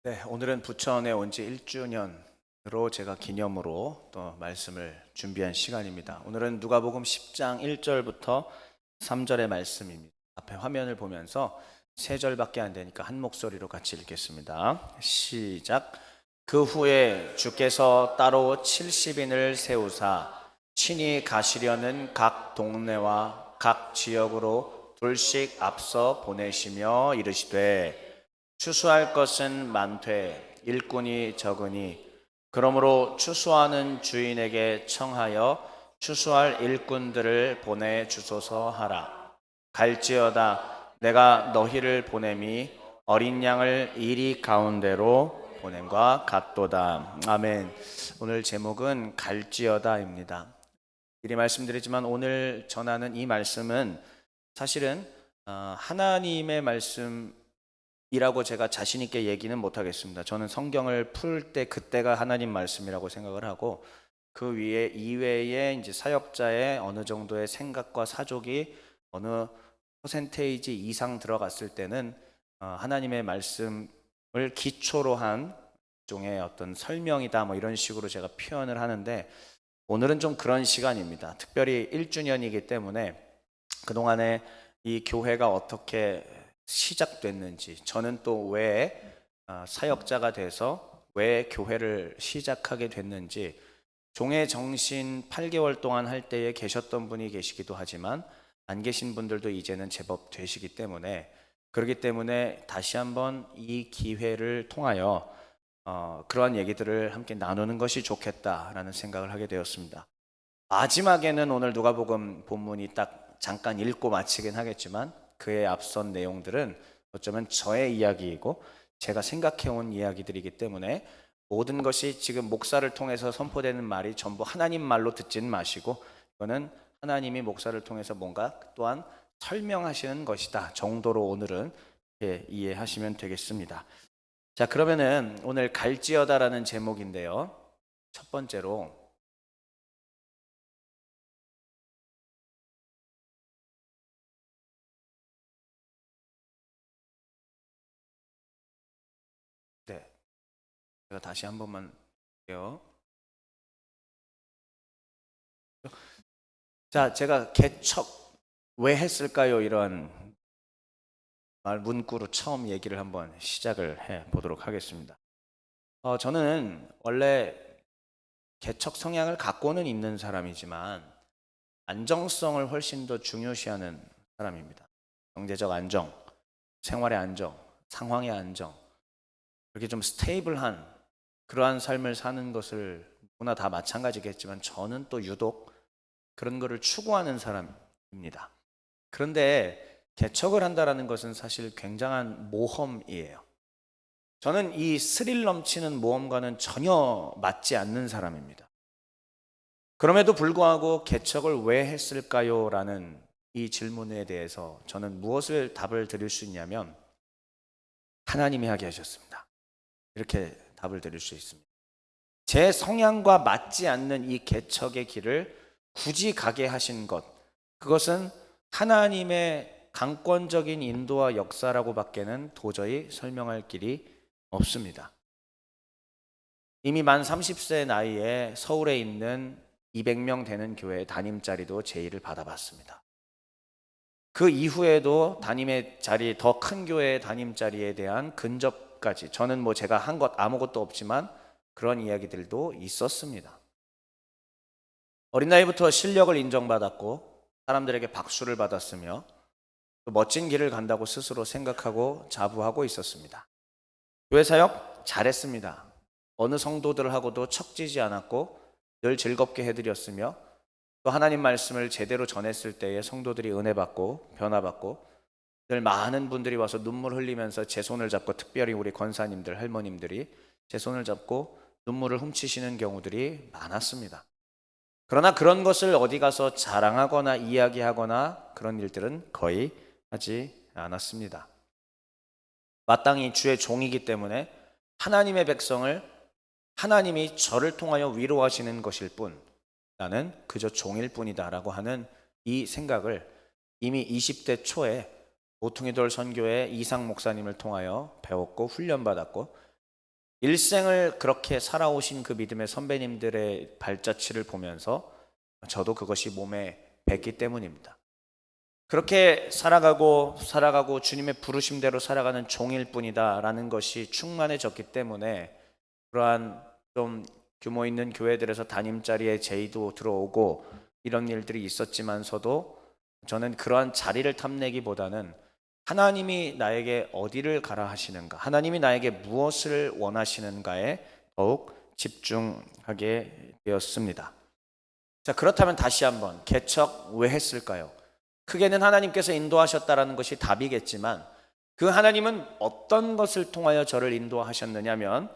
네, 오늘은 부천에 온 지 1주년으로 제가 기념으로 또 말씀을 준비한 시간입니다. 오늘은 누가복음 10장 1절부터 3절의 말씀입니다. 앞에 화면을 보면서 3절밖에 안 되니까 한 목소리로 같이 읽겠습니다. 시작. 그 후에 주께서 따로 70인을 세우사 친히 가시려는 각 동네와 각 지역으로 둘씩 앞서 보내시며 이르시되 추수할 것은 많되 일꾼이 적으니 그러므로 추수하는 주인에게 청하여 추수할 일꾼들을 보내 주소서 하라. 갈지어다 내가 너희를 보냄이 어린 양을 이리 가운데로 보냄과 같도다. 아멘. 오늘 제목은 갈지어다입니다. 미리 말씀드리지만 오늘 전하는 이 말씀은 사실은 하나님의 말씀 이라고 제가 자신 있게 얘기는 못 하겠습니다. 저는 성경을 풀 때 그때가 하나님 말씀이라고 생각을 하고 그 위에 이외에 이제 사역자의 어느 정도의 생각과 사족이 어느 퍼센테이지 이상 들어갔을 때는 하나님의 말씀을 기초로 한 종의 어떤 설명이다 뭐 이런 식으로 제가 표현을 하는데 오늘은 좀 그런 시간입니다. 특별히 1주년이기 때문에 그동안에 이 교회가 어떻게 시작됐는지, 저는 또 왜 사역자가 돼서 왜 교회를 시작하게 됐는지, 종의 정신 8개월 동안 할 때에 계셨던 분이 계시기도 하지만 안 계신 분들도 이제는 제법 되시기 때문에, 그렇기 때문에 다시 한번 이 기회를 통하여 그러한 얘기들을 함께 나누는 것이 좋겠다라는 생각을 하게 되었습니다. 마지막에는 오늘 누가복음 본문이 딱 잠깐 읽고 마치긴 하겠지만 그의 앞선 내용들은 어쩌면 저의 이야기이고 제가 생각해온 이야기들이기 때문에 모든 것이 지금 목사를 통해서 선포되는 말이 전부 하나님 말로 듣지는 마시고 이거는 하나님이 목사를 통해서 뭔가 또한 설명하시는 것이다 정도로 오늘은 이해하시면 되겠습니다. 자, 그러면은 오늘 갈지어다라는 제목인데요. 첫 번째로 네, 제가 다시 한 번만 할게요. 자, 제가 개척 왜 했을까요? 이런 말 문구로 처음 얘기를 한번 시작을 해 보도록 하겠습니다. 저는 원래 개척 성향을 갖고는 있는 사람이지만 안정성을 훨씬 더 중요시하는 사람입니다. 경제적 안정, 생활의 안정, 상황의 안정, 그렇게 좀 스테이블한 그러한 삶을 사는 것을 누구나 다 마찬가지겠지만 저는 또 유독 그런 거를 추구하는 사람입니다. 그런데 개척을 한다라는 것은 사실 굉장한 모험이에요. 저는 이 스릴 넘치는 모험과는 전혀 맞지 않는 사람입니다. 그럼에도 불구하고 개척을 왜 했을까요? 라는 이 질문에 대해서 저는 무엇을 답을 드릴 수 있냐면 하나님이 하게 하셨습니다. 이렇게 답을 드릴 수 있습니다. 제 성향과 맞지 않는 이 개척의 길을 굳이 가게 하신 것, 그것은 하나님의 강권적인 인도와 역사라고 밖에는 도저히 설명할 길이 없습니다. 이미 만 30세 나이에 서울에 있는 200명 되는 교회 담임 자리도 제의를 받아봤습니다. 그 이후에도 담임의 자리, 더 큰 교회의 담임 자리에 대한 근접까지, 저는 뭐 제가 한 것 아무것도 없지만 그런 이야기들도 있었습니다. 어린 나이부터 실력을 인정받았고 사람들에게 박수를 받았으며 또 멋진 길을 간다고 스스로 생각하고 자부하고 있었습니다. 교회 사역 잘했습니다. 어느 성도들하고도 척지지 않았고 늘 즐겁게 해드렸으며 또 하나님 말씀을 제대로 전했을 때에 성도들이 은혜 받고 변화받고 늘 많은 분들이 와서 눈물 흘리면서 제 손을 잡고, 특별히 우리 권사님들 할머님들이 제 손을 잡고 눈물을 훔치시는 경우들이 많았습니다. 그러나 그런 것을 어디 가서 자랑하거나 이야기하거나 그런 일들은 거의 하지 않았습니다. 마땅히 주의 종이기 때문에 하나님의 백성을 하나님이 저를 통하여 위로하시는 것일 뿐 나는 그저 종일 뿐이다라고 하는 이 생각을 이미 20대 초에 모퉁이돌 선교회 이상 목사님을 통하여 배웠고 훈련받았고 일생을 그렇게 살아오신 그 믿음의 선배님들의 발자취를 보면서 저도 그것이 몸에 뱄기 때문입니다. 그렇게 살아가고 주님의 부르심대로 살아가는 종일 뿐이다라는 것이 충만해졌기 때문에 그러한 좀 규모 있는 교회들에서 담임 자리에 제의도 들어오고 이런 일들이 있었지만서도 저는 그러한 자리를 탐내기보다는 하나님이 나에게 어디를 가라 하시는가, 하나님이 나에게 무엇을 원하시는가에 더욱 집중하게 되었습니다. 자, 그렇다면 다시 한번 개척 왜 했을까요? 크게는 하나님께서 인도하셨다라는 것이 답이겠지만 그 하나님은 어떤 것을 통하여 저를 인도하셨느냐면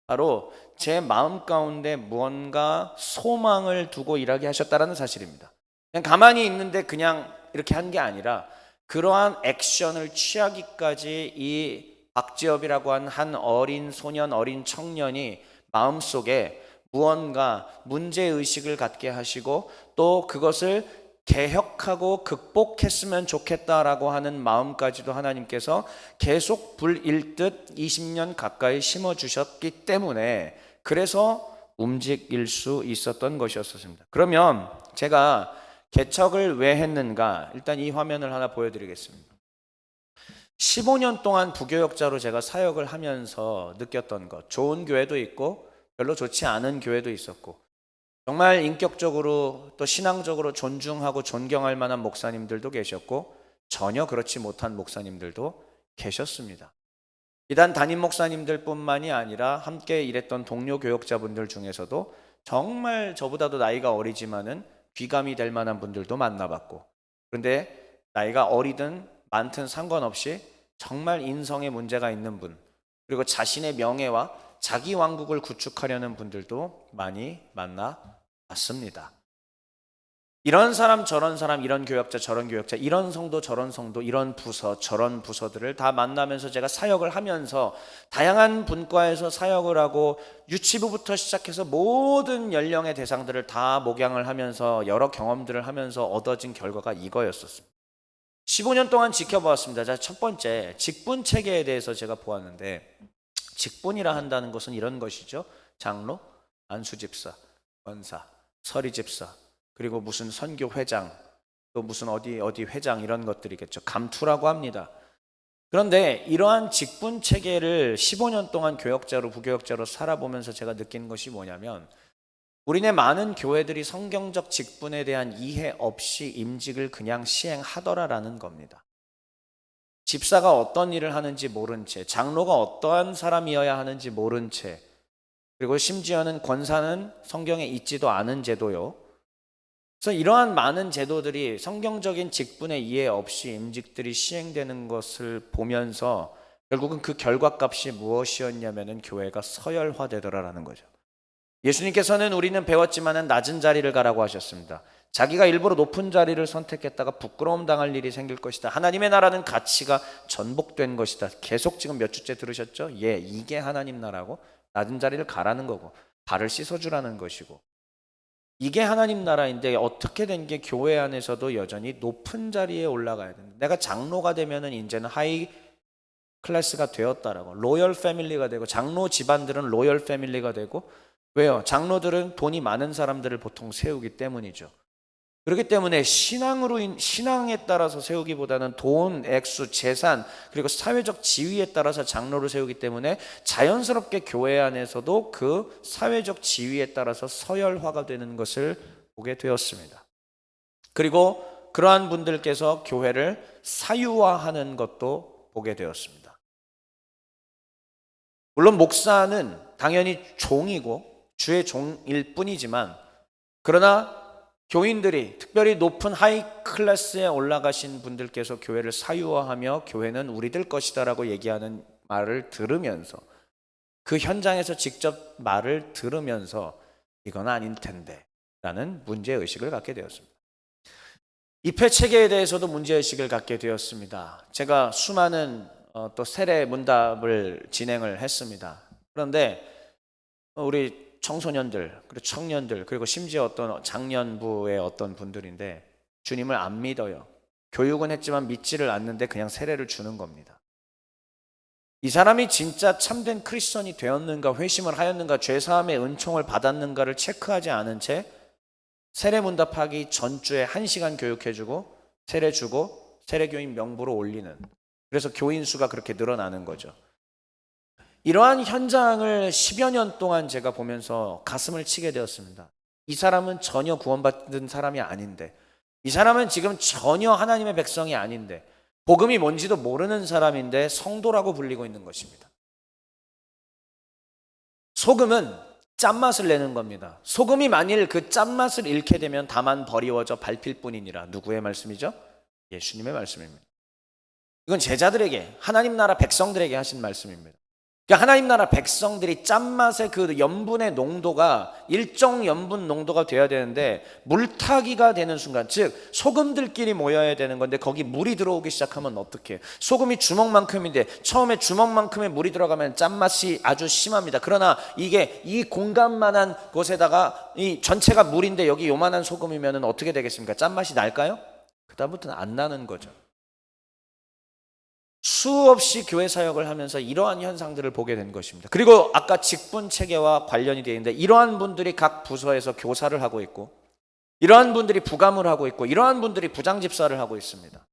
바로 제 마음 가운데 무언가 소망을 두고 일하게 하셨다라는 사실입니다. 그냥 가만히 있는데 그냥 이렇게 한 게 아니라 그러한 액션을 취하기까지 이 박지엽이라고 한 어린 소년, 어린 청년이 마음속에 무언가 문제의식을 갖게 하시고 또 그것을 개혁하고 극복했으면 좋겠다라고 하는 마음까지도 하나님께서 계속 불일듯 20년 가까이 심어주셨기 때문에 그래서 움직일 수 있었던 것이었습니다. 그러면 제가 개척을 왜 했는가? 일단 이 화면을 하나 보여드리겠습니다. 15년 동안 부교역자로 제가 사역을 하면서 느꼈던 것, 좋은 교회도 있고 별로 좋지 않은 교회도 있었고 정말 인격적으로 또 신앙적으로 존중하고 존경할 만한 목사님들도 계셨고 전혀 그렇지 못한 목사님들도 계셨습니다. 비단 담임 목사님들 뿐만이 아니라 함께 일했던 동료 교역자분들 중에서도 정말 저보다도 나이가 어리지만은 귀감이 될 만한 분들도 만나봤고, 그런데 나이가 어리든 많든 상관없이 정말 인성에 문제가 있는 분, 그리고 자신의 명예와 자기 왕국을 구축하려는 분들도 많이 만나봤습니다. 이런 사람 저런 사람, 이런 교역자 저런 교역자, 이런 성도 저런 성도, 이런 부서 저런 부서들을 다 만나면서 제가 사역을 하면서 다양한 분과에서 사역을 하고 유치부부터 시작해서 모든 연령의 대상들을 다 목양을 하면서 여러 경험들을 하면서 얻어진 결과가 이거였었습니다. 15년 동안 지켜보았습니다. 자, 첫 번째 직분 체계에 대해서 제가 보았는데, 직분이라 한다는 것은 이런 것이죠. 장로, 안수집사, 권사, 서리집사, 그리고 무슨 선교 회장, 또 무슨 어디 회장, 이런 것들이겠죠. 감투라고 합니다. 그런데 이러한 직분 체계를 15년 동안 교역자로 부교역자로 살아보면서 제가 느낀 것이 뭐냐면, 우리네 많은 교회들이 성경적 직분에 대한 이해 없이 임직을 그냥 시행하더라라는 겁니다. 집사가 어떤 일을 하는지 모른 채, 장로가 어떠한 사람이어야 하는지 모른 채, 그리고 심지어는 권사는 성경에 있지도 않은 제도요. 그래서 이러한 많은 제도들이 성경적인 직분의 이해 없이 임직들이 시행되는 것을 보면서 결국은 그 결과값이 무엇이었냐면은 교회가 서열화되더라라는 거죠. 예수님께서는 우리는 배웠지만은 낮은 자리를 가라고 하셨습니다. 자기가 일부러 높은 자리를 선택했다가 부끄러움 당할 일이 생길 것이다. 하나님의 나라는 가치가 전복된 것이다. 계속 지금 몇 주째 들으셨죠? 예, 이게 하나님 나라고, 낮은 자리를 가라는 거고 발을 씻어주라는 것이고, 이게 하나님 나라인데 어떻게 된 게 교회 안에서도 여전히 높은 자리에 올라가야 된다. 내가 장로가 되면은 이제는 하이 클래스가 되었다라고, 로열 패밀리가 되고, 장로 집안들은 로열 패밀리가 되고, 왜요? 장로들은 돈이 많은 사람들을 보통 세우기 때문이죠. 그렇기 때문에 신앙에 따라서 세우기보다는 돈, 액수, 재산, 그리고 사회적 지위에 따라서 장로를 세우기 때문에 자연스럽게 교회 안에서도 그 사회적 지위에 따라서 서열화가 되는 것을 보게 되었습니다. 그리고 그러한 분들께서 교회를 사유화하는 것도 보게 되었습니다. 물론 목사는 당연히 종이고 주의 종일 뿐이지만, 그러나 교인들이, 특별히 높은 하이 클래스에 올라가신 분들께서 교회를 사유화하며 교회는 우리들 것이다라고 얘기하는 말을 들으면서, 그 현장에서 직접 말을 들으면서 이건 아닌 텐데 라는 문제의식을 갖게 되었습니다. 입회 체계에 대해서도 문제의식을 갖게 되었습니다. 제가 수많은 또 세례 문답을 진행을 했습니다. 그런데 우리 청소년들, 그리고 청년들, 그리고 심지어 어떤 장년부의 어떤 분들인데 주님을 안 믿어요. 교육은 했지만 믿지를 않는데 그냥 세례를 주는 겁니다. 이 사람이 진짜 참된 크리스천이 되었는가, 회심을 하였는가, 죄사함의 은총을 받았는가를 체크하지 않은 채 세례문답하기 전주에 1시간 교육해주고 세례 주고 세례교인 명부로 올리는, 그래서 교인 수가 그렇게 늘어나는 거죠. 이러한 현장을 10여 년 동안 제가 보면서 가슴을 치게 되었습니다. 이 사람은 전혀 구원받은 사람이 아닌데, 이 사람은 지금 전혀 하나님의 백성이 아닌데, 복음이 뭔지도 모르는 사람인데 성도라고 불리고 있는 것입니다. 소금은 짠맛을 내는 겁니다. 소금이 만일 그 짠맛을 잃게 되면 다만 버리워져 밟힐 뿐이니라. 누구의 말씀이죠? 예수님의 말씀입니다. 이건 제자들에게, 하나님 나라 백성들에게 하신 말씀입니다. 그러니까 하나님 나라 백성들이 짠맛의 그 염분의 농도가 일정 염분 농도가 돼야 되는데 물타기가 되는 순간, 즉 소금들끼리 모여야 되는 건데 거기 물이 들어오기 시작하면 어떻게? 소금이 주먹만큼인데 처음에 주먹만큼의 물이 들어가면 짠맛이 아주 심합니다. 그러나 이게 이 공간만한 곳에다가 이 전체가 물인데 여기 요만한 소금이면 어떻게 되겠습니까? 짠맛이 날까요? 그다음부터는 안 나는 거죠. 수없이 교회 사역을 하면서 이러한 현상들을 보게 된 것입니다. 그리고 아까 직분 체계와 관련이 되어 있는데, 이러한 분들이 각 부서에서 교사를 하고 있고, 이러한 분들이 부감을 하고 있고, 이러한 분들이 부장집사를 하고 있습니다.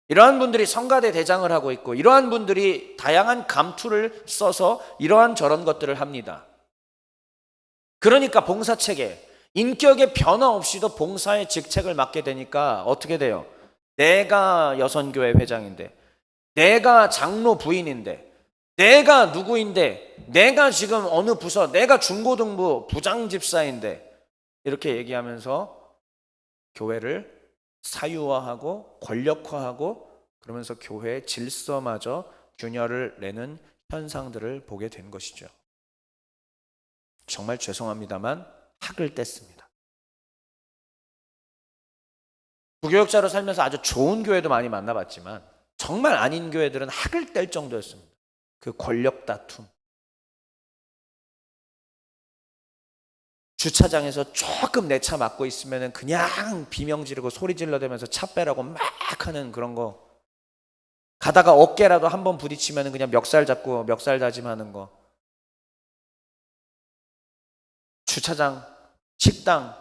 이러한 분들이 성가대 대장을 하고 있고, 이러한 분들이 다양한 감투를 써서 이러한 저런 것들을 합니다. 그러니까 봉사 체계, 인격의 변화 없이도 봉사의 직책을 맡게 되니까 어떻게 돼요? 내가 여선교회 회장인데, 내가 장로 부인인데, 내가 누구인데, 내가 지금 어느 부서, 내가 중고등부 부장집사인데, 이렇게 얘기하면서 교회를 사유화하고 권력화하고, 그러면서 교회의 질서마저 균열을 내는 현상들을 보게 된 것이죠. 정말 죄송합니다만 학을 뗐습니다. 부교육자로 살면서 아주 좋은 교회도 많이 만나봤지만 정말 아닌 교회들은 학을 뗄 정도였습니다. 그 권력 다툼. 주차장에서 조금 내 차 막고 있으면 그냥 비명 지르고 소리 질러대면서 차 빼라고 막 하는 그런 거. 가다가 어깨라도 한번 부딪히면 그냥 멱살 잡고 멱살 다짐하는 거. 주차장, 식당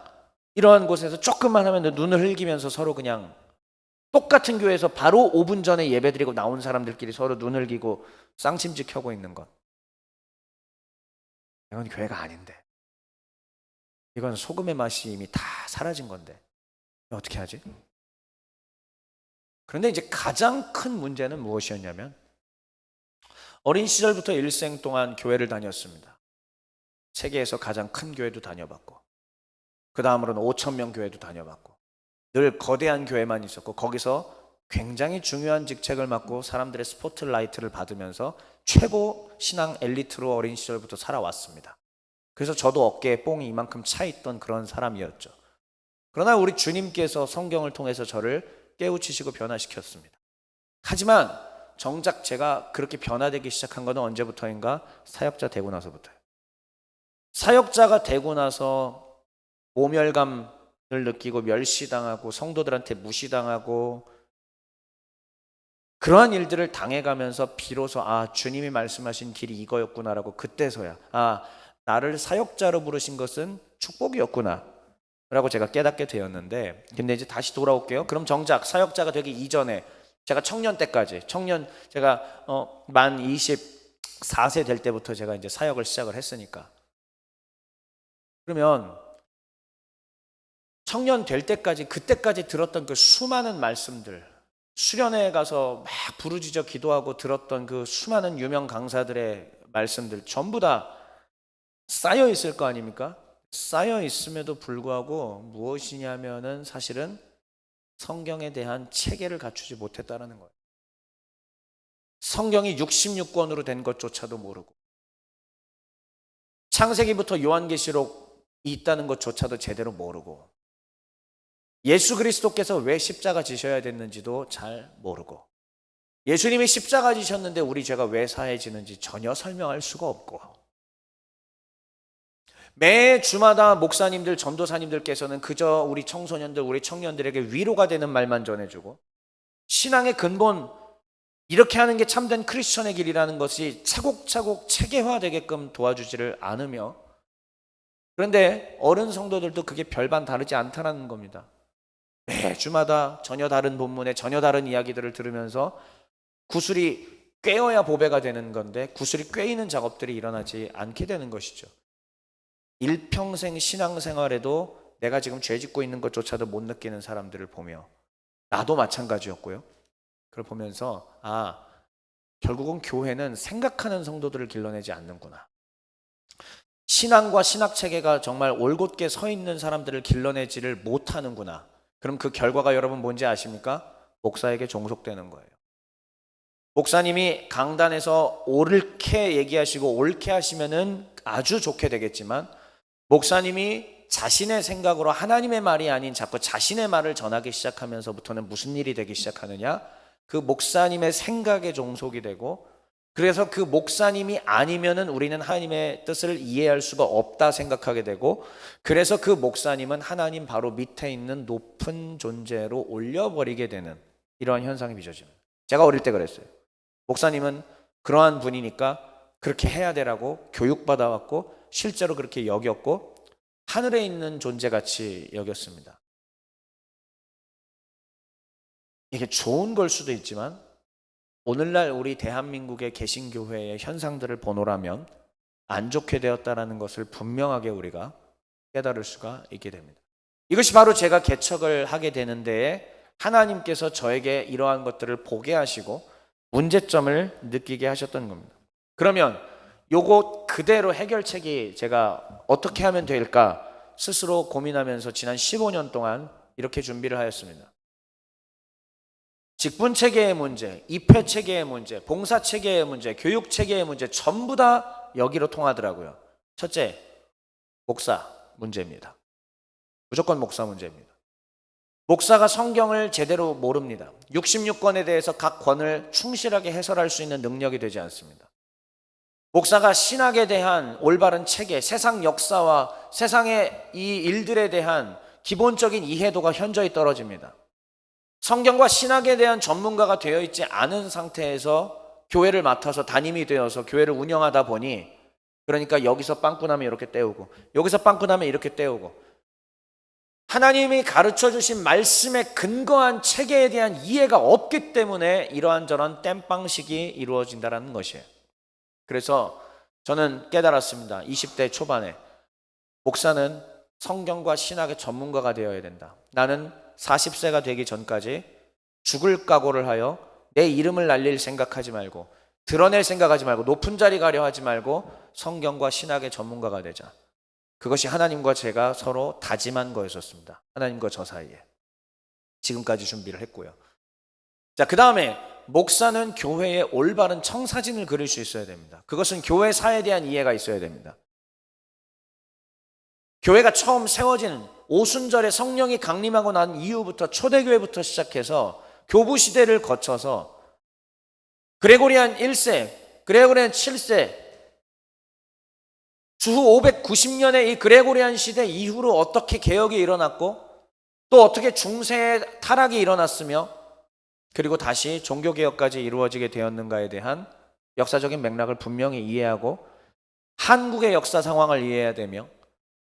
이러한 곳에서 조금만 하면 눈을 흘기면서 서로 그냥, 똑같은 교회에서 바로 5분 전에 예배드리고 나온 사람들끼리 서로 눈을 기고 쌍침지 켜고 있는 것. 이건 교회가 아닌데. 이건 소금의 맛이 이미 다 사라진 건데 어떻게 하지? 그런데 이제 가장 큰 문제는 무엇이었냐면, 어린 시절부터 일생 동안 교회를 다녔습니다. 세계에서 가장 큰 교회도 다녀봤고, 그 다음으로는 5,000명 교회도 다녀봤고, 늘 거대한 교회만 있었고, 거기서 굉장히 중요한 직책을 맡고 사람들의 스포트라이트를 받으면서 최고 신앙 엘리트로 어린 시절부터 살아왔습니다. 그래서 저도 어깨에 뽕이 이만큼 차 있던 그런 사람이었죠. 그러나 우리 주님께서 성경을 통해서 저를 깨우치시고 변화시켰습니다. 하지만 정작 제가 그렇게 변화되기 시작한 것은 언제부터인가? 사역자 되고 나서부터예요. 사역자가 되고 나서 모멸감을 느끼고 멸시당하고 성도들한테 무시당하고 그러한 일들을 당해가면서 비로소 주님이 말씀하신 길이 이거였구나라고, 그때서야 나를 사역자로 부르신 것은 축복이었구나 라고 제가 깨닫게 되었는데, 근데 이제 다시 돌아올게요. 그럼 정작 사역자가 되기 이전에 제가 청년 때까지, 제가 만 24세 될 때부터 제가 이제 사역을 시작을 했으니까, 그러면 청년 될 때까지, 그때까지 들었던 그 수많은 말씀들, 수련회에 가서 막 부르짖어 기도하고 들었던 그 수많은 유명 강사들의 말씀들 전부 다 쌓여 있을 거 아닙니까? 쌓여 있음에도 불구하고 무엇이냐면은 사실은 성경에 대한 체계를 갖추지 못했다는 거예요. 성경이 66권으로 된 것조차도 모르고, 창세기부터 요한계시록이 있다는 것조차도 제대로 모르고, 예수 그리스도께서 왜 십자가 지셔야 됐는지도 잘 모르고, 예수님이 십자가 지셨는데 우리 죄가 왜 사해지는지 전혀 설명할 수가 없고, 매 주마다 목사님들, 전도사님들께서는 그저 우리 청소년들, 우리 청년들에게 위로가 되는 말만 전해주고, 신앙의 근본, 이렇게 하는 게 참된 크리스천의 길이라는 것이 차곡차곡 체계화되게끔 도와주지를 않으며, 그런데 어른 성도들도 그게 별반 다르지 않다는 겁니다. 매주마다 전혀 다른 본문에 전혀 다른 이야기들을 들으면서 구슬이 꿰어야 보배가 되는 건데 구슬이 꿰이는 작업들이 일어나지 않게 되는 것이죠. 일평생 신앙생활에도 내가 지금 죄 짓고 있는 것조차도 못 느끼는 사람들을 보며, 나도 마찬가지였고요. 그걸 보면서 결국은 교회는 생각하는 성도들을 길러내지 않는구나. 신앙과 신학체계가 정말 올곧게 서 있는 사람들을 길러내지를 못하는구나. 그럼 그 결과가 여러분 뭔지 아십니까? 목사에게 종속되는 거예요. 목사님이 강단에서 옳게 얘기하시고 옳게 하시면은 아주 좋게 되겠지만, 목사님이 자신의 생각으로 하나님의 말이 아닌 자꾸 자신의 말을 전하기 시작하면서부터는 무슨 일이 되기 시작하느냐? 그 목사님의 생각에 종속이 되고, 그래서 그 목사님이 아니면은 우리는 하나님의 뜻을 이해할 수가 없다 생각하게 되고, 그래서 그 목사님은 하나님 바로 밑에 있는 높은 존재로 올려버리게 되는 이러한 현상이 빚어집니다. 제가 어릴 때 그랬어요. 목사님은 그러한 분이니까 그렇게 해야 되라고 교육받아왔고 실제로 그렇게 여겼고 하늘에 있는 존재같이 여겼습니다. 이게 좋은 걸 수도 있지만 오늘날 우리 대한민국의 개신교회의 현상들을 보노라면 안 좋게 되었다는 것을 분명하게 우리가 깨달을 수가 있게 됩니다. 이것이 바로 제가 개척을 하게 되는 데에 하나님께서 저에게 이러한 것들을 보게 하시고 문제점을 느끼게 하셨던 겁니다. 그러면 요거 그대로 해결책이 제가 어떻게 하면 될까 스스로 고민하면서 지난 15년 동안 이렇게 준비를 하였습니다. 직분체계의 문제, 입회체계의 문제, 봉사체계의 문제, 교육체계의 문제 전부 다 여기로 통하더라고요. 첫째, 목사 문제입니다. 무조건 목사 문제입니다. 목사가 성경을 제대로 모릅니다. 66권에 대해서 각 권을 충실하게 해설할 수 있는 능력이 되지 않습니다. 목사가 신학에 대한 올바른 체계, 세상 역사와 세상의 이 일들에 대한 기본적인 이해도가 현저히 떨어집니다. 성경과 신학에 대한 전문가가 되어 있지 않은 상태에서 교회를 맡아서 담임이 되어서 교회를 운영하다 보니, 그러니까 여기서 빵꾸 나면 이렇게 때우고 여기서 빵꾸 나면 이렇게 때우고, 하나님이 가르쳐 주신 말씀에 근거한 체계에 대한 이해가 없기 때문에 이러한 저런 땜빵식이 이루어진다는 것이에요. 그래서 저는 깨달았습니다. 20대 초반에 목사는 성경과 신학의 전문가가 되어야 된다. 나는 40세가 되기 전까지 죽을 각오를 하여 내 이름을 날릴 생각하지 말고, 드러낼 생각하지 말고, 높은 자리 가려 하지 말고 성경과 신학의 전문가가 되자. 그것이 하나님과 제가 서로 다짐한 거였었습니다. 하나님과 저 사이에. 지금까지 준비를 했고요. 자, 그 다음에 목사는 교회의 올바른 청사진을 그릴 수 있어야 됩니다. 그것은 교회사에 대한 이해가 있어야 됩니다. 교회가 처음 세워지는 오순절에 성령이 강림하고 난 이후부터 초대교회부터 시작해서 교부 시대를 거쳐서 그레고리안 1세, 그레고리안 7세, 주후 590년의 이 그레고리안 시대 이후로 어떻게 개혁이 일어났고 또 어떻게 중세의 타락이 일어났으며 그리고 다시 종교개혁까지 이루어지게 되었는가에 대한 역사적인 맥락을 분명히 이해하고 한국의 역사 상황을 이해해야 되며,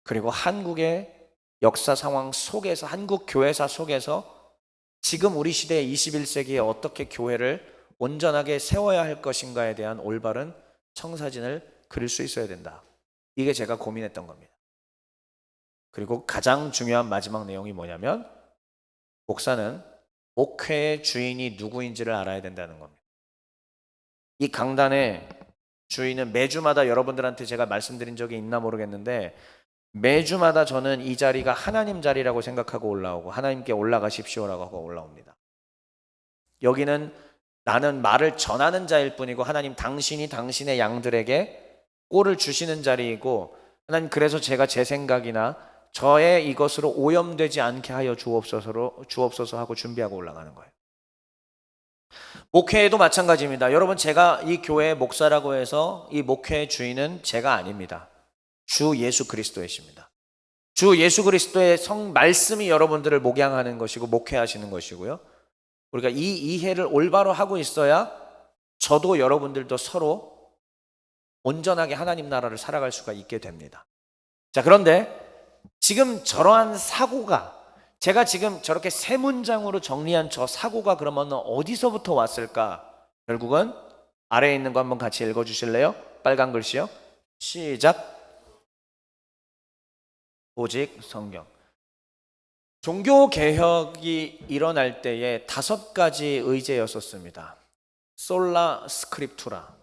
그리고 한국의 역사 상황 속에서, 한국 교회사 속에서 지금 우리 시대의 21세기에 어떻게 교회를 온전하게 세워야 할 것인가에 대한 올바른 청사진을 그릴 수 있어야 된다. 이게 제가 고민했던 겁니다. 그리고 가장 중요한 마지막 내용이 뭐냐면, 목사는 목회의 주인이 누구인지를 알아야 된다는 겁니다. 이 강단의 주인은 매주마다 여러분들한테 제가 말씀드린 적이 있나 모르겠는데, 매주마다 저는 이 자리가 하나님 자리라고 생각하고 올라오고 하나님께 올라가십시오라고 하고 올라옵니다. 여기는 나는 말을 전하는 자일 뿐이고 하나님 당신이 당신의 양들에게 꼴을 주시는 자리이고, 하나님 그래서 제가 제 생각이나 저의 이것으로 오염되지 않게 하여 주옵소서 하고 준비하고 올라가는 거예요. 목회에도 마찬가지입니다. 여러분, 제가 이 교회의 목사라고 해서 이 목회의 주인은 제가 아닙니다. 주 예수 그리스도이십니다. 주 예수 그리스도의 말씀이 여러분들을 목양하는 것이고 목회하시는 것이고요. 우리가 이 이해를 올바로 하고 있어야 저도 여러분들도 서로 온전하게 하나님 나라를 살아갈 수가 있게 됩니다. 자, 그런데 지금 저러한 사고가, 제가 지금 저렇게 세 문장으로 정리한 저 사고가 그러면 어디서부터 왔을까? 결국은 아래에 있는 거 한번 같이 읽어주실래요? 빨간 글씨요. 시작. 오직 성경. 종교개혁이 일어날 때에 5가지 의제였었습니다. 솔라 스크립투라,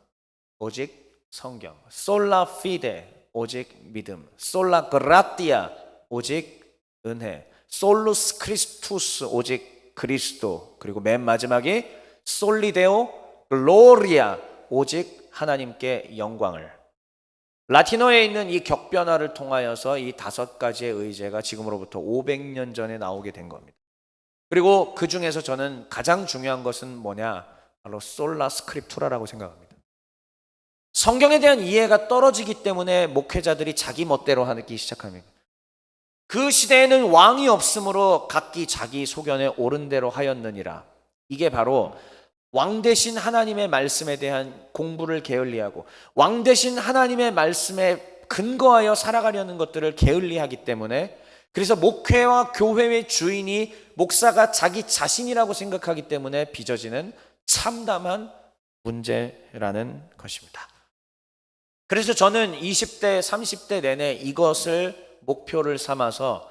오직 성경. 솔라 피데, 오직 믿음. 솔라 그라티아, 오직 은혜. 솔루스 크리스투스, 오직 그리스도. 그리고 맨 마지막이 솔리데오 글로리아, 오직 하나님께 영광을. 라틴어에 있는 이 격변화를 통하여서 이 5가지의 의제가 지금으로부터 500년 전에 나오게 된 겁니다. 그리고 그 중에서 저는 가장 중요한 것은 뭐냐? 바로 솔라 스크립투라라고 생각합니다. 성경에 대한 이해가 떨어지기 때문에 목회자들이 자기 멋대로 하기 시작합니다. 그 시대에는 왕이 없으므로 각기 자기 소견에 옳은 대로 하였느니라. 이게 바로 왕 대신 하나님의 말씀에 대한 공부를 게을리하고 왕 대신 하나님의 말씀에 근거하여 살아가려는 것들을 게을리하기 때문에, 그래서 목회와 교회의 주인이 목사가 자기 자신이라고 생각하기 때문에 빚어지는 참담한 문제라는 것입니다. 그래서 저는 20대, 30대 내내 이것을 목표를 삼아서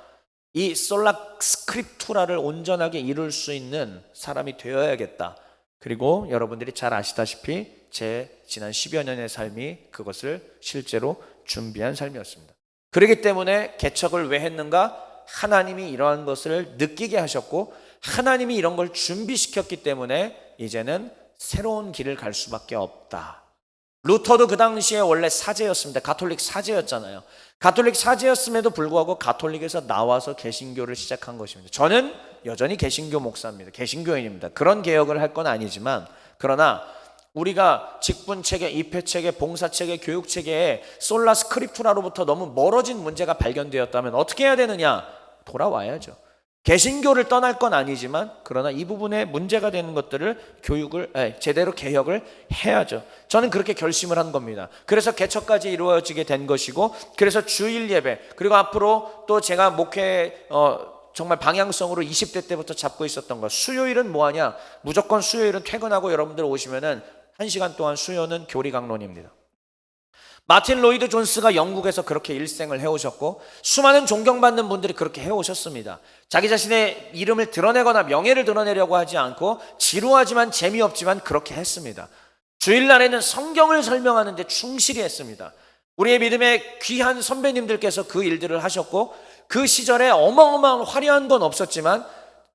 이 솔라 스크립투라를 온전하게 이룰 수 있는 사람이 되어야겠다. 그리고 여러분들이 잘 아시다시피 제 지난 10여 년의 삶이 그것을 실제로 준비한 삶이었습니다. 그렇기 때문에 개척을 왜 했는가? 하나님이 이러한 것을 느끼게 하셨고 하나님이 이런 걸 준비시켰기 때문에 이제는 새로운 길을 갈 수밖에 없다. 루터도 그 당시에 원래 사제였습니다. 가톨릭 사제였잖아요. 가톨릭 사제였음에도 불구하고 가톨릭에서 나와서 개신교를 시작한 것입니다. 저는 여전히 개신교 목사입니다. 개신교인입니다. 그런 개혁을 할 건 아니지만, 그러나 우리가 직분체계, 입회체계, 봉사체계, 교육체계에 솔라 스크립투라로부터 너무 멀어진 문제가 발견되었다면 어떻게 해야 되느냐? 돌아와야죠. 개신교를 떠날 건 아니지만 그러나 이 부분에 문제가 되는 것들을 제대로 개혁을 해야죠. 저는 그렇게 결심을 한 겁니다. 그래서 개척까지 이루어지게 된 것이고, 그래서 주일 예배, 그리고 앞으로 또 제가 목회 정말 방향성으로 20대 때부터 잡고 있었던 것, 수요일은 뭐하냐? 무조건 수요일은 퇴근하고 여러분들 오시면은 1시간 동안 수요는 교리 강론입니다. 마틴 로이드 존스가 영국에서 그렇게 일생을 해오셨고 수많은 존경받는 분들이 그렇게 해오셨습니다. 자기 자신의 이름을 드러내거나 명예를 드러내려고 하지 않고 지루하지만 재미없지만 그렇게 했습니다. 주일날에는 성경을 설명하는 데 충실히 했습니다. 우리의 믿음의 귀한 선배님들께서 그 일들을 하셨고 그 시절에 어마어마한 화려한 건 없었지만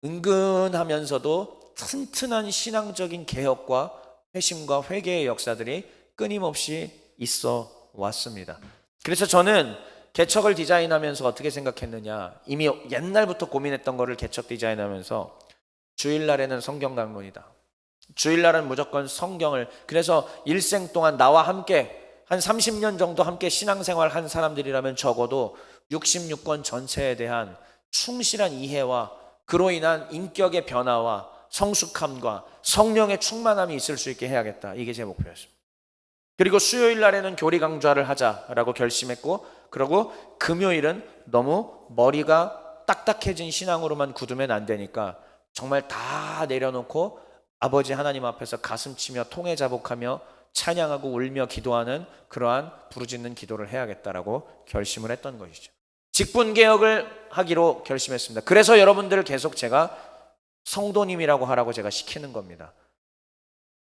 은근하면서도 튼튼한 신앙적인 개혁과 회심과 회개의 역사들이 끊임없이 있어 왔습니다. 그래서 저는 개척을 디자인하면서 어떻게 생각했느냐, 이미 옛날부터 고민했던 거를 개척 디자인하면서 주일날에는 성경 강론이다. 주일날은 무조건 성경을, 그래서 일생 동안 나와 함께 한 30년 정도 함께 신앙생활 한 사람들이라면 적어도 66권 전체에 대한 충실한 이해와 그로 인한 인격의 변화와 성숙함과 성령의 충만함이 있을 수 있게 해야겠다. 이게 제 목표였습니다. 그리고 수요일 날에는 교리 강좌를 하자라고 결심했고, 그리고 금요일은 너무 머리가 딱딱해진 신앙으로만 굳으면 안 되니까 정말 다 내려놓고 아버지 하나님 앞에서 가슴 치며 통해 자복하며 찬양하고 울며 기도하는 그러한 부르짖는 기도를 해야겠다라고 결심을 했던 것이죠. 직분개혁을 하기로 결심했습니다. 그래서 여러분들을 계속 제가 성도님이라고 하라고 제가 시키는 겁니다.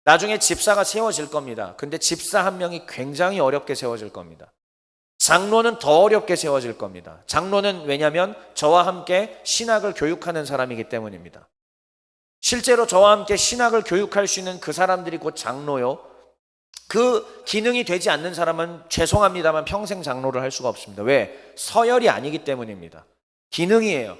나중에 집사가 세워질 겁니다. 근데 집사 한 명이 굉장히 어렵게 세워질 겁니다. 장로는 더 어렵게 세워질 겁니다. 장로는 왜냐하면 저와 함께 신학을 교육하는 사람이기 때문입니다. 실제로 저와 함께 신학을 교육할 수 있는 그 사람들이 곧 장로요. 그 기능이 되지 않는 사람은 죄송합니다만 평생 장로를 할 수가 없습니다. 왜? 서열이 아니기 때문입니다. 기능이에요.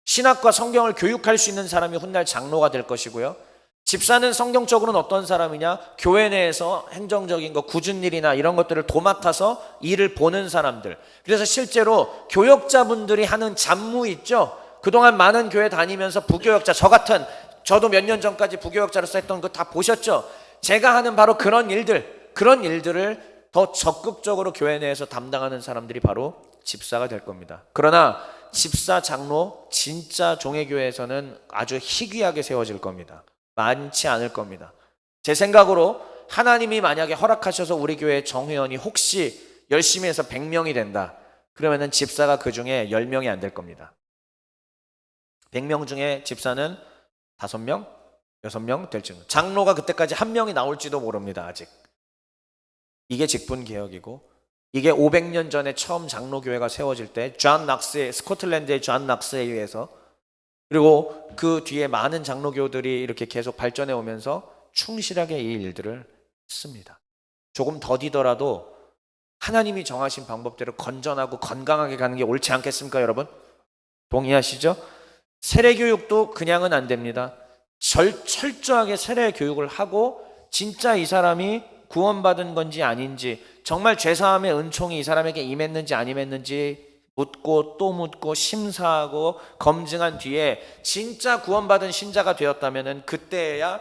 신학과 성경을 교육할 수 있는 사람이 훗날 장로가 될 것이고요. 집사는 성경적으로는 어떤 사람이냐? 교회 내에서 행정적인 거, 굳은 일이나 이런 것들을 도맡아서 일을 보는 사람들. 그래서 실제로 교역자분들이 하는 잡무 있죠? 그동안 많은 교회 다니면서 부교역자, 저도 몇 년 전까지 부교역자로서 했던 거 다 보셨죠? 제가 하는 바로 그런 일들을 더 적극적으로 교회 내에서 담당하는 사람들이 바로 집사가 될 겁니다. 그러나 집사, 장로, 진짜 종회교회에서는 아주 희귀하게 세워질 겁니다. 많지 않을 겁니다. 제 생각으로 하나님이 만약에 허락하셔서 우리 교회 정회원이 혹시 열심히 해서 100명이 된다. 그러면은 집사가 그 중에 10명이 안 될 겁니다. 100명 중에 집사는 5명, 6명 될지, 장로가 그때까지 1명이 나올지도 모릅니다. 아직. 이게 직분개혁이고, 이게 500년 전에 처음 장로교회가 세워질 때 스코틀랜드의 존 낙스에 의해서, 그리고 그 뒤에 많은 장로교들이 이렇게 계속 발전해 오면서 충실하게 이 일들을 했습니다. 조금 더디더라도 하나님이 정하신 방법대로 건전하고 건강하게 가는 게 옳지 않겠습니까, 여러분? 동의하시죠? 세례교육도 그냥은 안 됩니다. 철저하게 세례교육을 하고 진짜 이 사람이 구원받은 건지 아닌지, 정말 죄사함의 은총이 이 사람에게 임했는지 안 임했는지 묻고 또 묻고 심사하고 검증한 뒤에 진짜 구원받은 신자가 되었다면 그때야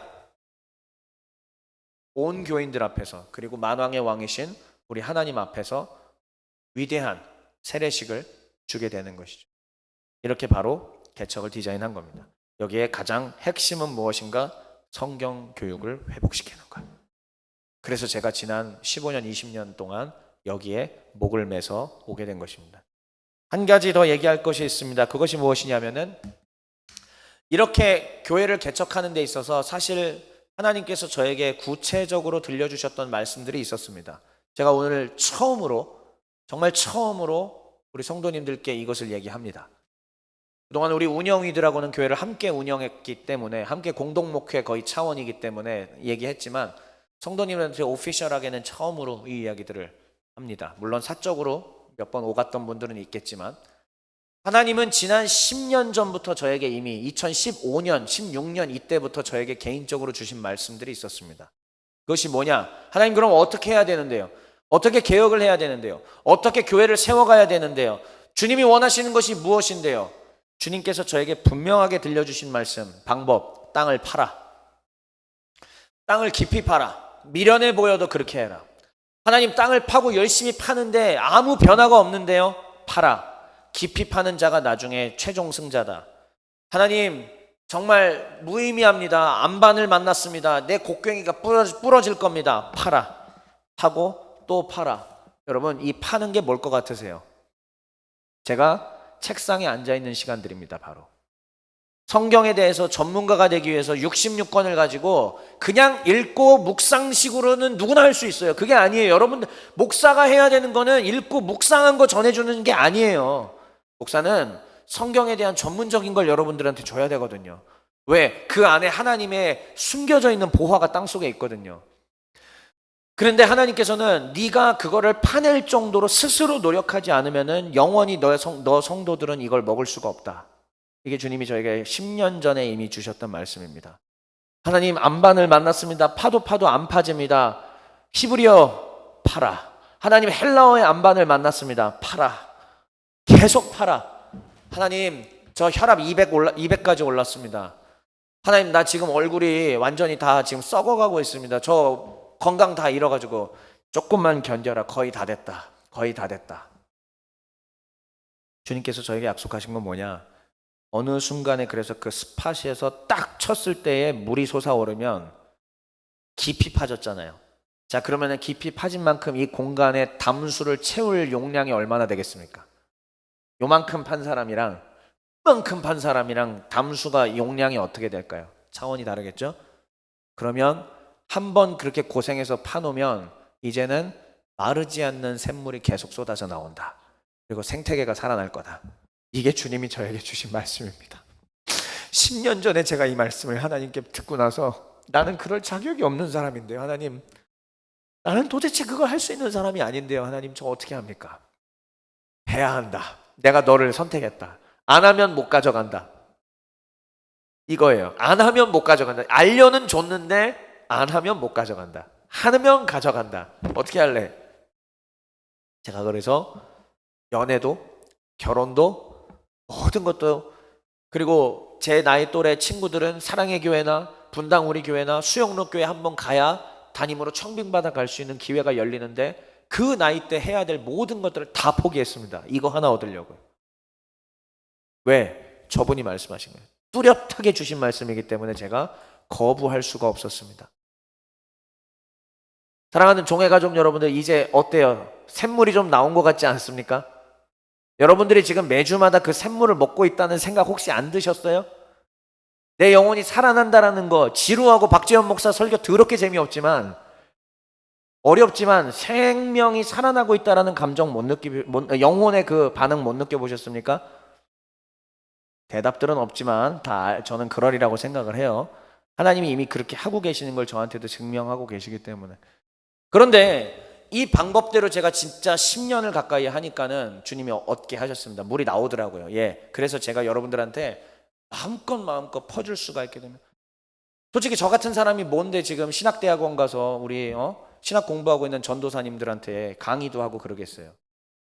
온 교인들 앞에서, 그리고 만왕의 왕이신 우리 하나님 앞에서 위대한 세례식을 주게 되는 것이죠. 이렇게 바로 개척을 디자인한 겁니다. 여기에 가장 핵심은 무엇인가? 성경 교육을 회복시키는 것. 그래서 제가 지난 15년, 20년 동안 여기에 목을 매서 오게 된 것입니다. 한 가지 더 얘기할 것이 있습니다. 그것이 무엇이냐면은, 이렇게 교회를 개척하는 데 있어서 사실 하나님께서 저에게 구체적으로 들려주셨던 말씀들이 있었습니다. 제가 오늘 정말 처음으로 우리 성도님들께 이것을 얘기합니다. 그동안 우리 운영위들하고는 교회를 함께 운영했기 때문에, 함께 공동목회 거의 차원이기 때문에 얘기했지만, 성도님들한테 오피셜하게는 처음으로 이 이야기들을 합니다. 물론 사적으로 몇 번 오갔던 분들은 있겠지만, 하나님은 지난 10년 전부터 저에게 이미 2015년, 16년 이때부터 저에게 개인적으로 주신 말씀들이 있었습니다. 그것이 뭐냐? 하나님, 그럼 어떻게 해야 되는데요? 어떻게 개혁을 해야 되는데요? 어떻게 교회를 세워가야 되는데요? 주님이 원하시는 것이 무엇인데요? 주님께서 저에게 분명하게 들려주신 말씀, 방법, 땅을 팔아. 땅을 깊이 팔아. 미련해 보여도 그렇게 해라. 하나님, 땅을 파고 열심히 파는데 아무 변화가 없는데요? 팔아. 깊이 파는 자가 나중에 최종 승자다. 하나님, 정말 무의미합니다. 안반을 만났습니다. 내 곡괭이가 부러질 겁니다. 팔아. 파고 또 팔아. 여러분, 이 파는 게 뭘 것 같으세요? 제가 책상에 앉아있는 시간들입니다. 바로 성경에 대해서 전문가가 되기 위해서 66권을 가지고 그냥 읽고 묵상식으로는 누구나 할 수 있어요. 그게 아니에요. 여러분, 목사가 해야 되는 거는 읽고 묵상한 거 전해주는 게 아니에요. 목사는 성경에 대한 전문적인 걸 여러분들한테 줘야 되거든요. 왜? 그 안에 하나님의 숨겨져 있는 보화가 땅속에 있거든요. 그런데 하나님께서는 네가 그거를 파낼 정도로 스스로 노력하지 않으면은 영원히 너 성도들은 이걸 먹을 수가 없다. 이게 주님이 저에게 10년 전에 이미 주셨던 말씀입니다. 하나님, 안반을 만났습니다. 파도 안 파집니다. 히브리어 팔아. 하나님, 헬라어의 안반을 만났습니다. 팔아. 계속 팔아. 하나님, 저 혈압 200까지 올랐습니다. 하나님, 나 지금 얼굴이 완전히 다 지금 썩어가고 있습니다. 저 건강 다 잃어가지고 조금만 견뎌라. 거의 다 됐다. 거의 다 됐다. 주님께서 저에게 약속하신 건 뭐냐? 어느 순간에, 그래서 그 스팟에서 딱 쳤을 때에 물이 솟아오르면 깊이 파졌잖아요. 자, 그러면 깊이 파진 만큼 이 공간에 담수를 채울 용량이 얼마나 되겠습니까? 요만큼 판 사람이랑 이만큼 판 사람이랑 담수가 용량이 어떻게 될까요? 차원이 다르겠죠? 그러면 한번 그렇게 고생해서 파놓으면 이제는 마르지 않는 샘물이 계속 쏟아져 나온다. 그리고 생태계가 살아날 거다. 이게 주님이 저에게 주신 말씀입니다. 10년 전에 제가 이 말씀을 하나님께 듣고 나서, 나는 그럴 자격이 없는 사람인데요, 하나님. 나는 도대체 그걸 할 수 있는 사람이 아닌데요, 하나님. 저 어떻게 합니까? 해야 한다. 내가 너를 선택했다. 안 하면 못 가져간다. 이거예요. 안 하면 못 가져간다. 알려는 줬는데 안 하면 못 가져간다. 하면 가져간다. 어떻게 할래? 제가 그래서 연애도, 결혼도, 모든 것도, 그리고 제 나이 또래 친구들은 사랑의 교회나 분당 우리 교회나 수영로 교회 한번 가야 담임으로 청빙받아 갈 수 있는 기회가 열리는데 그 나이 때 해야 될 모든 것들을 다 포기했습니다. 이거 하나 얻으려고요. 왜? 저분이 말씀하신 거예요. 뚜렷하게 주신 말씀이기 때문에 제가 거부할 수가 없었습니다. 사랑하는 종회가족 여러분들, 이제 어때요? 샘물이 좀 나온 것 같지 않습니까? 여러분들이 지금 매주마다 그 샘물을 먹고 있다는 생각 혹시 안 드셨어요? 내 영혼이 살아난다라는 거, 지루하고 박지원 목사 설교 더럽게 재미없지만, 어렵지만 생명이 살아나고 있다라는 감정 영혼의 그 반응 못 느껴보셨습니까? 대답들은 없지만 저는 그러리라고 생각을 해요. 하나님이 이미 그렇게 하고 계시는 걸 저한테도 증명하고 계시기 때문에. 그런데 이 방법대로 제가 진짜 10년을 가까이 하니까는 주님이 얻게 하셨습니다. 물이 나오더라고요. 예. 그래서 제가 여러분들한테 마음껏 퍼줄 수가 있게 됩니다. 솔직히 저 같은 사람이 뭔데 지금 신학대학원 가서 우리 신학 공부하고 있는 전도사님들한테 강의도 하고 그러겠어요.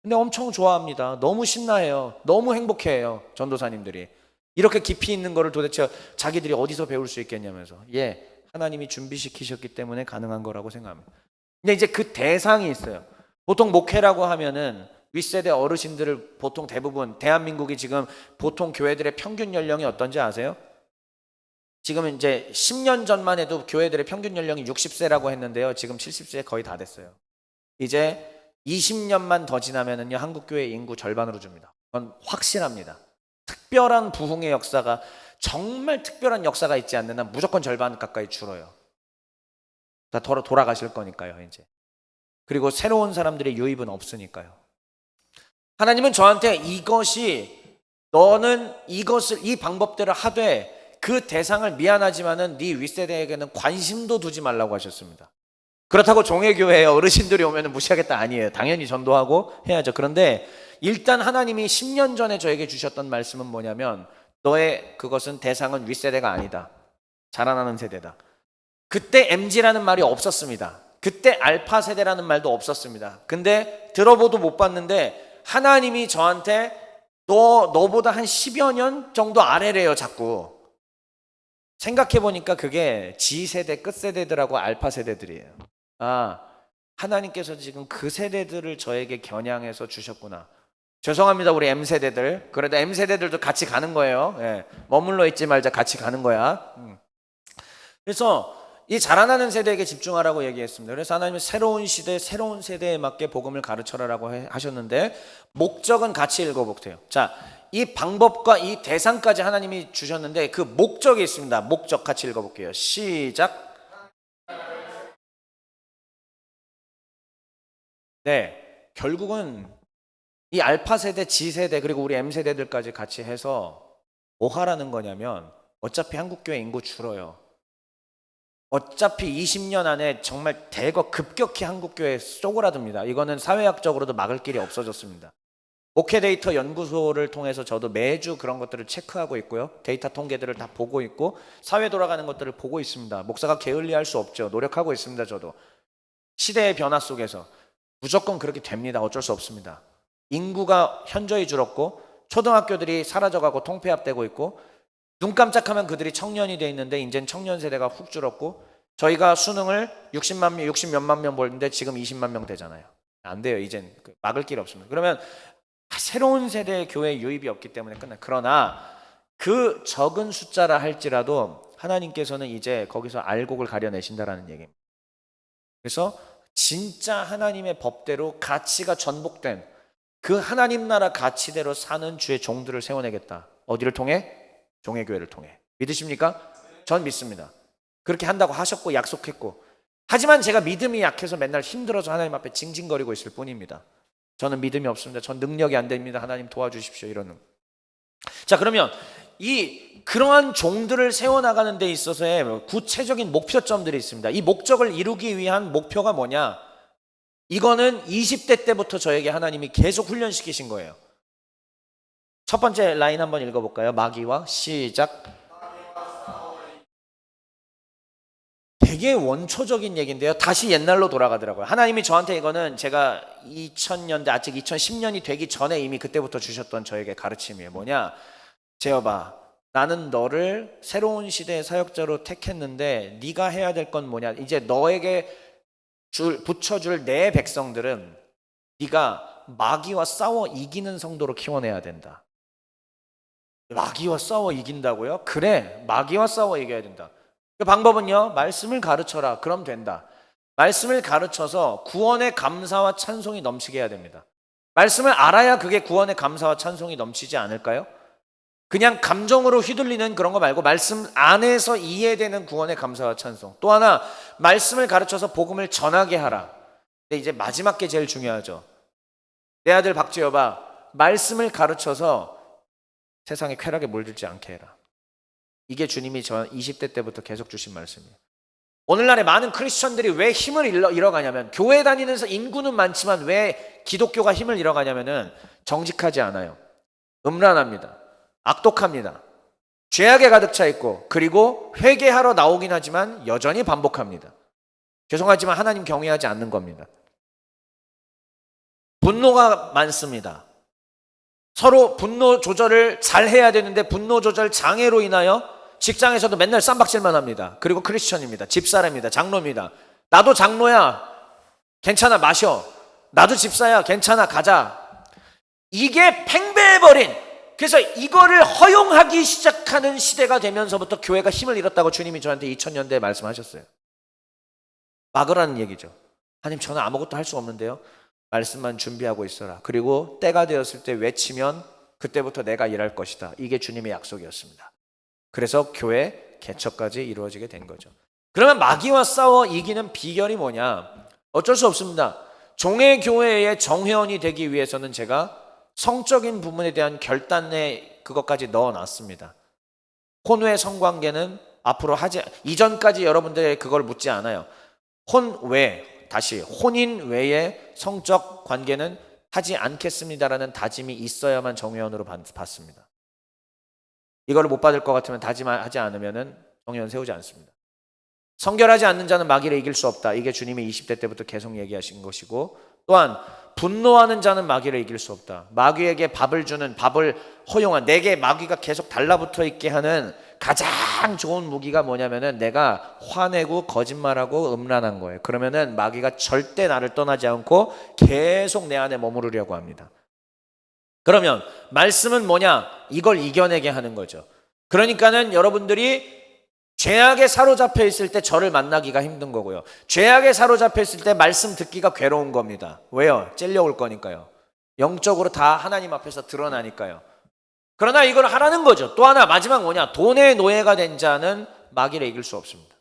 근데 엄청 좋아합니다. 너무 신나해요. 너무 행복해해요. 전도사님들이. 이렇게 깊이 있는 거를 도대체 자기들이 어디서 배울 수 있겠냐면서. 예, 하나님이 준비시키셨기 때문에 가능한 거라고 생각합니다. 근데 이제 그 대상이 있어요. 보통 목회라고 하면은 윗세대 어르신들을 보통 대부분, 대한민국이 지금 보통 교회들의 평균 연령이 어떤지 아세요? 지금 이제 10년 전만 해도 교회들의 평균 연령이 60세라고 했는데요. 지금 70세 거의 다 됐어요. 이제 20년만 더 지나면은요, 한국 교회 인구 절반으로 줍니다. 그건 확실합니다. 특별한 부흥의 역사가, 정말 특별한 역사가 있지 않는 한 무조건 절반 가까이 줄어요. 다 돌아가실 거니까요, 이제. 그리고 새로운 사람들의 유입은 없으니까요. 하나님은 저한테 너는 이 방법대로 하되 그 대상을 미안하지만은 네 윗세대에게는 관심도 두지 말라고 하셨습니다. 그렇다고 종회교회에 어르신들이 오면 무시하겠다 아니에요. 당연히 전도하고 해야죠. 그런데 일단 하나님이 10년 전에 저에게 주셨던 말씀은 뭐냐면, 너의 그것은 대상은 윗세대가 아니다. 자라나는 세대다. 그때 MZ라는 말이 없었습니다. 그때 알파 세대라는 말도 없었습니다. 근데 들어보도 못 봤는데 하나님이 저한테 너보다 한 10여 년 정도 아래래요, 자꾸. 생각해보니까 그게 G세대, 끝세대들하고 알파 세대들이에요. 하나님께서 지금 그 세대들을 저에게 겨냥해서 주셨구나. 죄송합니다, 우리 M세대들. 그래도 M세대들도 같이 가는 거예요. 예, 머물러 있지 말자, 같이 가는 거야. 그래서 이 자라나는 세대에게 집중하라고 얘기했습니다. 그래서 하나님은 새로운 시대, 새로운 세대에 맞게 복음을 가르쳐라라고 하셨는데, 목적은 같이 읽어볼게요. 자, 이 방법과 이 대상까지 하나님이 주셨는데 그 목적이 있습니다. 목적 같이 읽어볼게요. 시작. 네, 결국은 이 알파 세대, G 세대, 그리고 우리 M 세대들까지 같이 해서 뭐 하라는 거냐면, 어차피 한국교회 인구 줄어요. 어차피 20년 안에 정말 급격히 한국교회 쪼그라듭니다. 이거는 사회학적으로도 막을 길이 없어졌습니다. 목회 데이터 연구소를 통해서 저도 매주 그런 것들을 체크하고 있고요. 데이터 통계들을 다 보고 있고 사회 돌아가는 것들을 보고 있습니다. 목사가 게을리할 수 없죠. 노력하고 있습니다. 저도. 시대의 변화 속에서 무조건 그렇게 됩니다. 어쩔 수 없습니다. 인구가 현저히 줄었고 초등학교들이 사라져가고 통폐합되고 있고, 눈 깜짝하면 그들이 청년이 돼 있는데 이제는 청년 세대가 훅 줄었고, 저희가 수능을 60몇만 명 보는데 지금 20만 명 되잖아요. 안 돼요. 이젠 막을 길 없습니다. 그러면 새로운 세대의 교회 유입이 없기 때문에 끝나요. 그러나 그 적은 숫자라 할지라도 하나님께서는 이제 거기서 알곡을 가려내신다라는 얘기입니다. 그래서 진짜 하나님의 법대로 가치가 전복된 그 하나님 나라 가치대로 사는 주의 종들을 세워내겠다. 어디를 통해? 종회교회를 통해. 믿으십니까? 전 믿습니다. 그렇게 한다고 하셨고 약속했고, 하지만 제가 믿음이 약해서 맨날 힘들어서 하나님 앞에 징징거리고 있을 뿐입니다. 저는 믿음이 없습니다. 전 능력이 안 됩니다. 하나님 도와주십시오. 이러는. 자, 그러면 그러한 종들을 세워나가는 데 있어서의 구체적인 목표점들이 있습니다. 이 목적을 이루기 위한 목표가 뭐냐? 이거는 20대 때부터 저에게 하나님이 계속 훈련시키신 거예요. 첫 번째 라인 한번 읽어볼까요? 마귀와 시작. 되게 원초적인 얘기인데요. 다시 옛날로 돌아가더라고요. 하나님이 저한테 이거는 제가 2000년대, 아직 2010년이 되기 전에 이미 그때부터 주셨던 저에게 가르침이에요. 뭐냐? 재어봐. 나는 너를 새로운 시대의 사역자로 택했는데 네가 해야 될 건 뭐냐? 이제 너에게 붙여줄 내 백성들은 네가 마귀와 싸워 이기는 성도로 키워내야 된다. 마귀와 싸워 이긴다고요? 그래, 마귀와 싸워 이겨야 된다. 그 방법은요, 말씀을 가르쳐라. 그럼 된다. 말씀을 가르쳐서 구원의 감사와 찬송이 넘치게 해야 됩니다. 말씀을 알아야 그게 구원의 감사와 찬송이 넘치지 않을까요? 그냥 감정으로 휘둘리는 그런 거 말고 말씀 안에서 이해되는 구원의 감사와 찬송. 또 하나, 말씀을 가르쳐서 복음을 전하게 하라. 근데 이제 마지막 게 제일 중요하죠. 내 아들 박지여봐, 말씀을 가르쳐서 세상에 쾌락에 물들지 않게 해라. 이게 주님이 저 20대 때부터 계속 주신 말씀이에요. 오늘날에 많은 크리스천들이 왜 힘을 잃어가냐면, 교회 다니면서 인구는 많지만 왜 기독교가 힘을 잃어가냐면은 정직하지 않아요. 음란합니다. 악독합니다. 죄악에 가득 차 있고, 그리고 회개하러 나오긴 하지만 여전히 반복합니다. 죄송하지만 하나님 경외하지 않는 겁니다. 분노가 많습니다. 서로 분노 조절을 잘 해야 되는데 분노 조절 장애로 인하여 직장에서도 맨날 쌈박질만 합니다. 그리고 크리스천입니다. 집사람입니다. 장로입니다. 나도 장로야, 괜찮아, 마셔. 나도 집사야, 괜찮아, 가자. 이게 팽배해버린, 그래서 이거를 허용하기 시작하는 시대가 되면서부터 교회가 힘을 잃었다고 주님이 저한테 2000년대에 말씀하셨어요. 막으라는 얘기죠. 하나님, 저는 아무것도 할 수 없는데요, 말씀만 준비하고 있어라. 그리고 때가 되었을 때 외치면 그때부터 내가 일할 것이다. 이게 주님의 약속이었습니다. 그래서 교회 개척까지 이루어지게 된 거죠. 그러면 마귀와 싸워 이기는 비결이 뭐냐? 어쩔 수 없습니다. 종의 교회의 정회원이 되기 위해서는 제가 성적인 부분에 대한 결단에 그것까지 넣어놨습니다. 혼외 성관계는 앞으로 이전까지 여러분들의 그걸 묻지 않아요. 혼인 외의 성적 관계는 하지 않겠습니다라는 다짐이 있어야만 정회원으로 받습니다. 이걸 못 받을 것 같으면 다짐하지 않으면 정회원 세우지 않습니다. 성결하지 않는 자는 마귀를 이길 수 없다. 이게 주님이 20대 때부터 계속 얘기하신 것이고, 또한 분노하는 자는 마귀를 이길 수 없다. 마귀에게 밥을 허용한, 내게 마귀가 계속 달라붙어 있게 하는 가장 좋은 무기가 뭐냐면은 내가 화내고 거짓말하고 음란한 거예요. 그러면은 마귀가 절대 나를 떠나지 않고 계속 내 안에 머무르려고 합니다. 그러면 말씀은 뭐냐? 이걸 이겨내게 하는 거죠. 그러니까는 여러분들이 죄악에 사로잡혀 있을 때 저를 만나기가 힘든 거고요. 죄악에 사로잡혀 있을 때 말씀 듣기가 괴로운 겁니다. 왜요? 찔려올 거니까요. 영적으로 다 하나님 앞에서 드러나니까요. 그러나 이걸 하라는 거죠. 또 하나, 마지막 뭐냐? 돈의 노예가 된 자는 마귀를 이길 수 없습니다.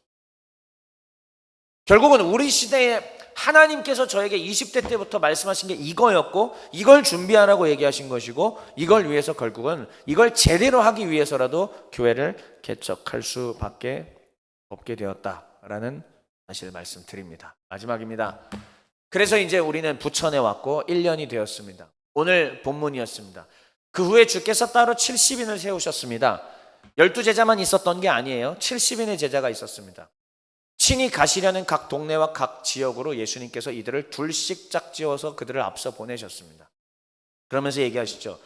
결국은 우리 시대에 하나님께서 저에게 20대 때부터 말씀하신 게 이거였고, 이걸 준비하라고 얘기하신 것이고, 이걸 위해서 결국은 이걸 제대로 하기 위해서라도 교회를 개척할 수밖에 없게 되었다라는 사실을 말씀드립니다. 마지막입니다. 그래서 이제 우리는 부천에 왔고 1년이 되었습니다. 오늘 본문이었습니다. 그 후에 주께서 따로 70인을 세우셨습니다. 12제자만 있었던 게 아니에요. 70인의 제자가 있었습니다. 친히 가시려는 각 동네와 각 지역으로 예수님께서 이들을 둘씩 짝지어서 그들을 앞서 보내셨습니다. 그러면서 얘기하시죠.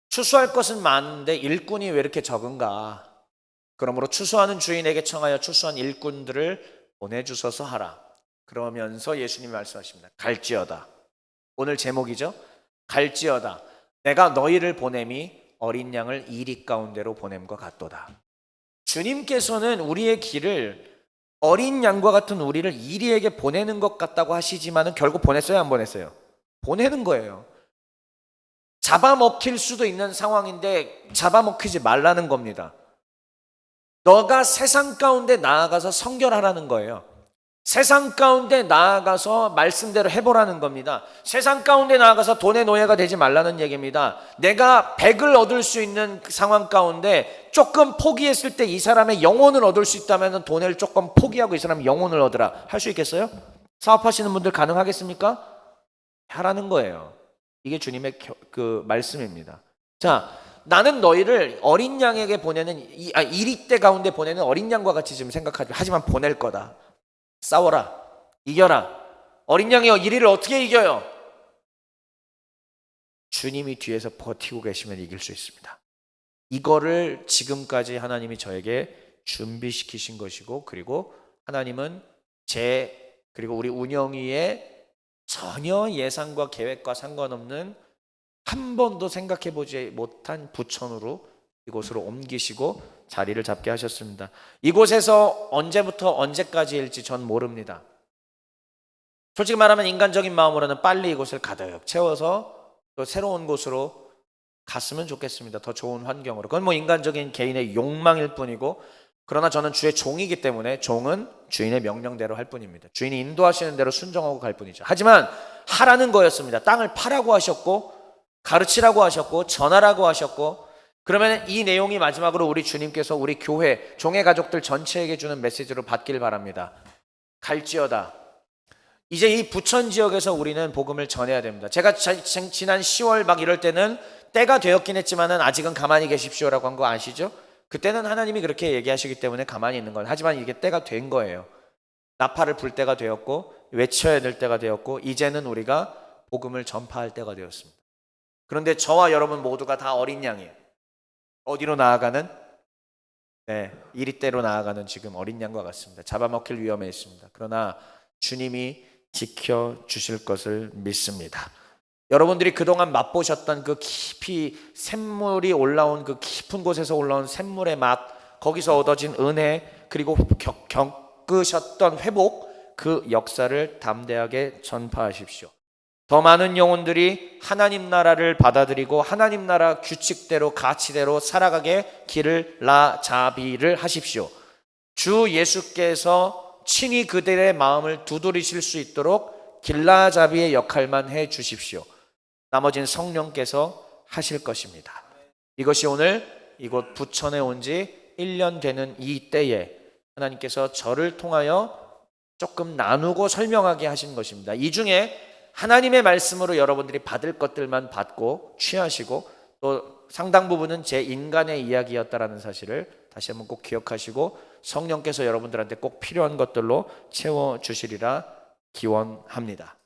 추수할 것은 많은데 일꾼이 왜 이렇게 적은가? 그러므로 추수하는 주인에게 청하여 추수한 일꾼들을 보내주소서 하라. 그러면서 예수님이 말씀하십니다. 갈지어다. 오늘 제목이죠. 갈지어다. 내가 너희를 보냄이 어린 양을 이리 가운데로 보냄과 같도다. 주님께서는 우리의 길을, 어린 양과 같은 우리를 이리에게 보내는 것 같다고 하시지만은 결국 보냈어요, 안 보냈어요? 보내는 거예요. 잡아먹힐 수도 있는 상황인데 잡아먹히지 말라는 겁니다. 너가 세상 가운데 나아가서 성결하라는 거예요. 세상 가운데 나아가서 말씀대로 해보라는 겁니다. 세상 가운데 나아가서 돈의 노예가 되지 말라는 얘기입니다. 내가 100을 얻을 수 있는 상황 가운데 조금 포기했을 때 이 사람의 영혼을 얻을 수 있다면 돈을 조금 포기하고 이 사람의 영혼을 얻으라. 할 수 있겠어요? 사업하시는 분들 가능하겠습니까? 하라는 거예요. 이게 주님의 그 말씀입니다. 자, 나는 너희를 어린 양에게 보내는 이리때 가운데 보내는 어린 양과 같이 지금 생각하지, 하지만 보낼 거다. 싸워라. 이겨라. 어린 양이요, 이리를 어떻게 이겨요? 주님이 뒤에서 버티고 계시면 이길 수 있습니다. 이거를 지금까지 하나님이 저에게 준비시키신 것이고, 그리고 하나님은 그리고 우리 운영위의 전혀 예상과 계획과 상관없는 한 번도 생각해 보지 못한 부천으로 이곳으로 옮기시고 자리를 잡게 하셨습니다. 이곳에서 언제부터 언제까지일지 전 모릅니다. 솔직히 말하면 인간적인 마음으로는 빨리 이곳을 가득 채워서 또 새로운 곳으로 갔으면 좋겠습니다. 더 좋은 환경으로. 그건 뭐 인간적인 개인의 욕망일 뿐이고, 그러나 저는 주의 종이기 때문에 종은 주인의 명령대로 할 뿐입니다. 주인이 인도하시는 대로 순종하고 갈 뿐이죠. 하지만 하라는 거였습니다. 땅을 파라고 하셨고, 가르치라고 하셨고, 전하라고 하셨고, 그러면 이 내용이 마지막으로 우리 주님께서 우리 교회 종의 가족들 전체에게 주는 메시지로 받길 바랍니다. 갈지어다. 이제 이 부천 지역에서 우리는 복음을 전해야 됩니다. 제가 지난 10월 막 이럴 때는 때가 되었긴 했지만은 아직은 가만히 계십시오라고 한 거 아시죠? 그때는 하나님이 그렇게 얘기하시기 때문에 가만히 있는 건, 하지만 이게 때가 된 거예요. 나팔을 불 때가 되었고, 외쳐야 될 때가 되었고, 이제는 우리가 복음을 전파할 때가 되었습니다. 그런데 저와 여러분 모두가 다 어린 양이에요. 어디로 나아가는? 이리대로 나아가는 지금 어린 양과 같습니다. 잡아먹힐 위험에 있습니다. 그러나 주님이 지켜주실 것을 믿습니다. 여러분들이 그동안 맛보셨던 그 깊이 샘물이 올라온 그 깊은 곳에서 올라온 샘물의 맛, 거기서 얻어진 은혜, 그리고 겪으셨던 회복, 그 역사를 담대하게 전파하십시오. 더 많은 영혼들이 하나님 나라를 받아들이고 하나님 나라 규칙대로 가치대로 살아가게 길을 자비를 하십시오. 주 예수께서 친히 그들의 마음을 두드리실 수 있도록 길라자비의 역할만 해 주십시오. 나머지는 성령께서 하실 것입니다. 이것이 오늘 이곳 부천에 온 지 1년 되는 이 때에 하나님께서 저를 통하여 조금 나누고 설명하게 하신 것입니다. 이 중에 하나님의 말씀으로 여러분들이 받을 것들만 받고 취하시고, 또 상당 부분은 제 인간의 이야기였다라는 사실을 다시 한번 꼭 기억하시고, 성령께서 여러분들한테 꼭 필요한 것들로 채워주시리라 기원합니다.